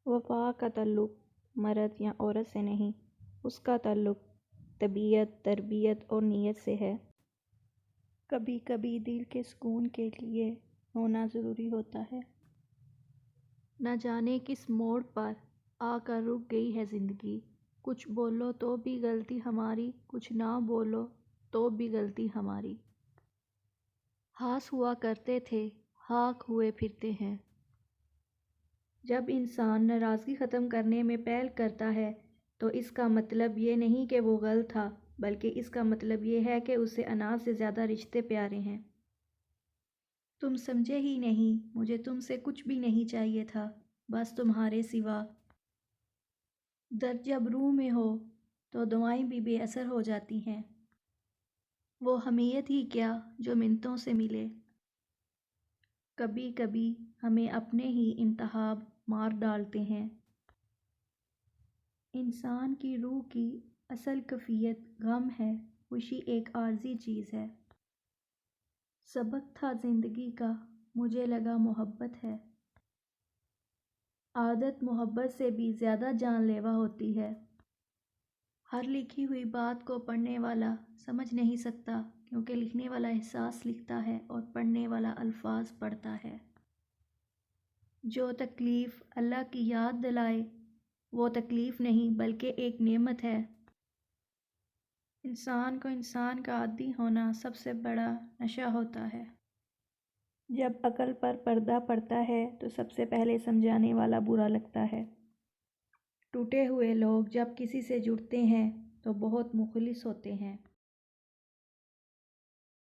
وفا کا تعلق مرد یا عورت سے نہیں، اس کا تعلق طبیعت، تربیت اور نیت سے ہے۔ کبھی کبھی دل کے سکون کے لیے رونا ضروری ہوتا ہے۔ نہ جانے کس موڑ پر آ کر رک گئی ہے زندگی، کچھ بولو تو بھی غلطی ہماری، کچھ نہ بولو تو بھی غلطی ہماری۔ ہاس ہوا کرتے تھے، ہاک ہوئے پھرتے ہیں۔ جب انسان ناراضگی ختم کرنے میں پہل کرتا ہے تو اس کا مطلب یہ نہیں کہ وہ غلط تھا، بلکہ اس کا مطلب یہ ہے کہ اسے انا سے زیادہ رشتے پیارے ہیں۔ تم سمجھے ہی نہیں، مجھے تم سے کچھ بھی نہیں چاہیے تھا، بس تمہارے سوا۔ درد جب روح میں ہو تو دعائیں بھی بے اثر ہو جاتی ہیں۔ وہ حمیت ہی کیا جو منتوں سے ملے۔ کبھی کبھی ہمیں اپنے ہی انتخاب مار ڈالتے ہیں۔ انسان کی روح کی اصل کیفیت غم ہے، خوشی ایک عارضی چیز ہے۔ سبق تھا زندگی کا، مجھے لگا محبت ہے۔ عادت محبت سے بھی زیادہ جان لیوا ہوتی ہے۔ ہر لکھی ہوئی بات کو پڑھنے والا سمجھ نہیں سکتا، کیونکہ لکھنے والا احساس لکھتا ہے اور پڑھنے والا الفاظ پڑھتا ہے۔ جو تکلیف اللہ کی یاد دلائے وہ تکلیف نہیں بلکہ ایک نعمت ہے۔ انسان کو انسان کا عادی ہونا سب سے بڑا نشہ ہوتا ہے۔ جب عقل پر پردہ پڑتا ہے تو سب سے پہلے سمجھانے والا برا لگتا ہے۔ ٹوٹے ہوئے لوگ جب کسی سے جڑتے ہیں تو بہت مخلص ہوتے ہیں۔